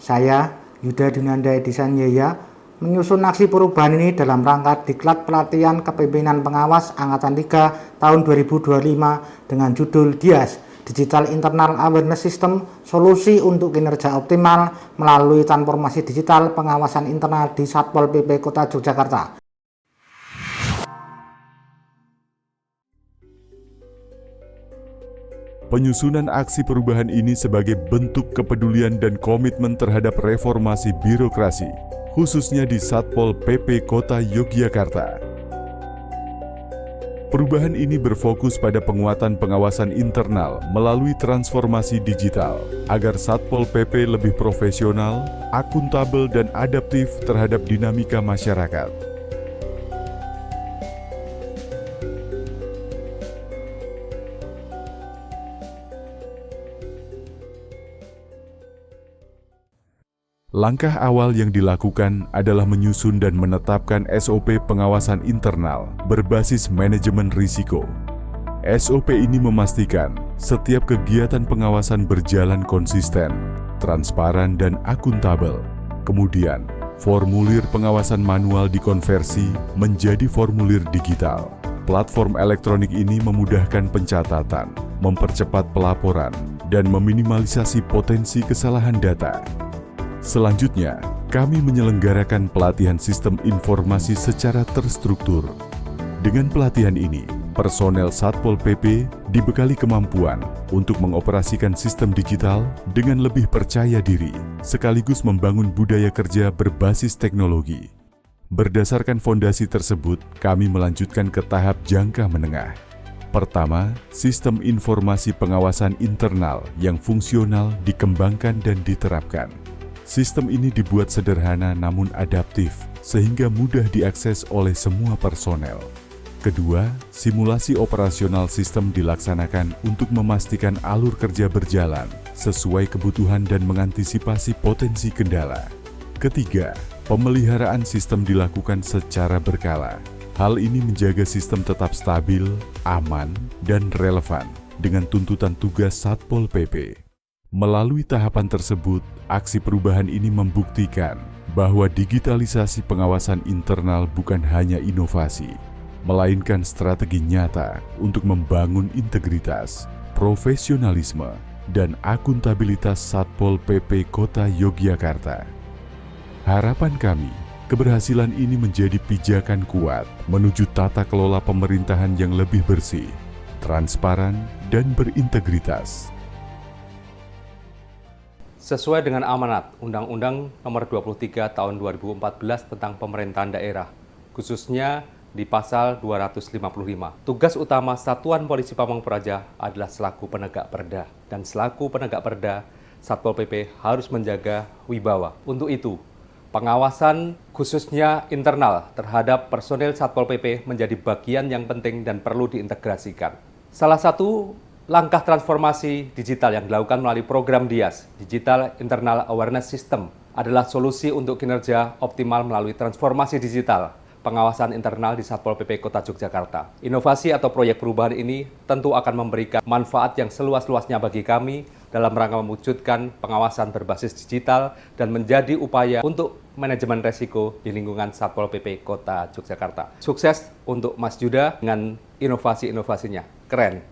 Saya, Yuda Dinanda Edisan Yaya, menyusun aksi perubahan ini dalam rangka Diklat Pelatihan Kepemimpinan Pengawas Angkatan 3 tahun 2025 dengan judul DIAS, Digital Internal Awareness System, Solusi untuk Kinerja Optimal melalui Transformasi Digital Pengawasan Internal di Satpol PP Kota Yogyakarta. Penyusunan aksi perubahan ini sebagai bentuk kepedulian dan komitmen terhadap reformasi birokrasi, khususnya di Satpol PP Kota Yogyakarta. Perubahan ini berfokus pada penguatan pengawasan internal melalui transformasi digital, agar Satpol PP lebih profesional, akuntabel, dan adaptif terhadap dinamika masyarakat. Langkah awal yang dilakukan adalah menyusun dan menetapkan SOP pengawasan internal berbasis manajemen risiko. SOP ini memastikan setiap kegiatan pengawasan berjalan konsisten, transparan, dan akuntabel. Kemudian, formulir pengawasan manual dikonversi menjadi formulir digital. Platform elektronik ini memudahkan pencatatan, mempercepat pelaporan, dan meminimalisasi potensi kesalahan data. Selanjutnya, kami menyelenggarakan pelatihan sistem informasi secara terstruktur. Dengan pelatihan ini, personel Satpol PP dibekali kemampuan untuk mengoperasikan sistem digital dengan lebih percaya diri, sekaligus membangun budaya kerja berbasis teknologi. Berdasarkan fondasi tersebut, kami melanjutkan ke tahap jangka menengah. Pertama, sistem informasi pengawasan internal yang fungsional dikembangkan dan diterapkan. Sistem ini dibuat sederhana namun adaptif, sehingga mudah diakses oleh semua personel. Kedua, simulasi operasional sistem dilaksanakan untuk memastikan alur kerja berjalan sesuai kebutuhan dan mengantisipasi potensi kendala. Ketiga, pemeliharaan sistem dilakukan secara berkala. Hal ini menjaga sistem tetap stabil, aman, dan relevan dengan tuntutan tugas Satpol PP. Melalui tahapan tersebut, aksi perubahan ini membuktikan bahwa digitalisasi pengawasan internal bukan hanya inovasi, melainkan strategi nyata untuk membangun integritas, profesionalisme, dan akuntabilitas Satpol PP Kota Yogyakarta. Harapan kami, keberhasilan ini menjadi pijakan kuat menuju tata kelola pemerintahan yang lebih bersih, transparan, dan berintegritas. Sesuai dengan amanat Undang-Undang Nomor 23 Tahun 2014 tentang Pemerintahan Daerah, khususnya di Pasal 255. Tugas utama Satuan Polisi Pamong Praja adalah selaku penegak perda, dan selaku penegak perda, Satpol PP harus menjaga wibawa. Untuk itu, pengawasan khususnya internal terhadap personel Satpol PP menjadi bagian yang penting dan perlu diintegrasikan. Salah satu langkah transformasi digital yang dilakukan melalui program DIAS, Digital Internal Awareness System, adalah solusi untuk kinerja optimal melalui transformasi digital pengawasan internal di Satpol PP Kota Yogyakarta. Inovasi atau proyek perubahan ini tentu akan memberikan manfaat yang seluas-luasnya bagi kami dalam rangka mewujudkan pengawasan berbasis digital dan menjadi upaya untuk manajemen resiko di lingkungan Satpol PP Kota Yogyakarta. Sukses untuk Mas Yuda dengan inovasi-inovasinya. Keren.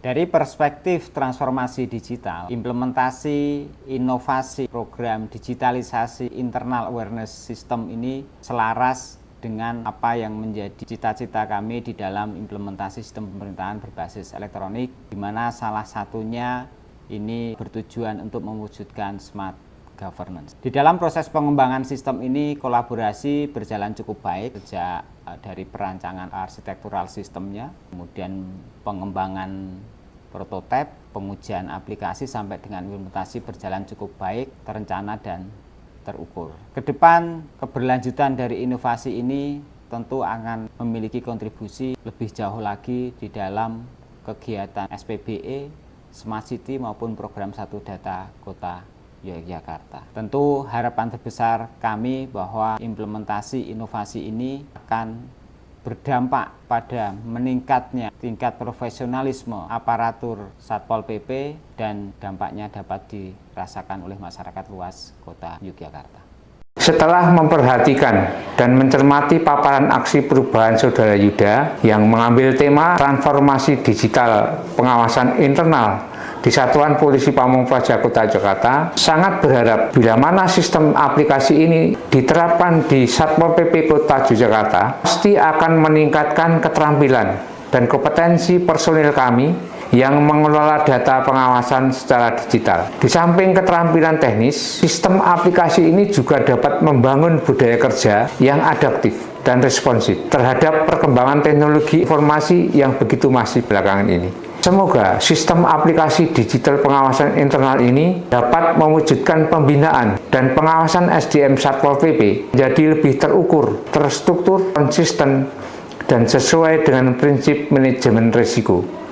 Dari perspektif transformasi digital, implementasi inovasi program digitalisasi internal awareness system ini selaras dengan apa yang menjadi cita-cita kami di dalam implementasi sistem pemerintahan berbasis elektronik, di mana salah satunya ini bertujuan untuk mewujudkan smart governance. Di dalam proses pengembangan sistem ini, kolaborasi berjalan cukup baik sejak dari perancangan arsitektural sistemnya, kemudian pengembangan prototipe, pengujian aplikasi sampai dengan implementasi berjalan cukup baik, terencana dan terukur. Kedepan, keberlanjutan dari inovasi ini tentu akan memiliki kontribusi lebih jauh lagi di dalam kegiatan SPBE, Smart City maupun program Satu Data Kota Yogyakarta. Tentu harapan terbesar kami bahwa implementasi inovasi ini akan berdampak pada meningkatnya tingkat profesionalisme aparatur Satpol PP dan dampaknya dapat dirasakan oleh masyarakat luas Kota Yogyakarta. Setelah memperhatikan dan mencermati paparan aksi perubahan Saudara Yuda yang mengambil tema transformasi digital pengawasan internal di Satuan Polisi Pamong Praja Kota Jakarta, sangat berharap bila mana sistem aplikasi ini diterapkan di Satpol PP Kota Yogyakarta, pasti akan meningkatkan keterampilan dan kompetensi personil kami yang mengelola data pengawasan secara digital. Di samping keterampilan teknis, sistem aplikasi ini juga dapat membangun budaya kerja yang adaptif dan responsif terhadap perkembangan teknologi informasi yang begitu masif belakangan ini. Semoga sistem aplikasi digital pengawasan internal ini dapat mewujudkan pembinaan dan pengawasan SDM Satpol PP menjadi lebih terukur, terstruktur, konsisten, dan sesuai dengan prinsip manajemen risiko.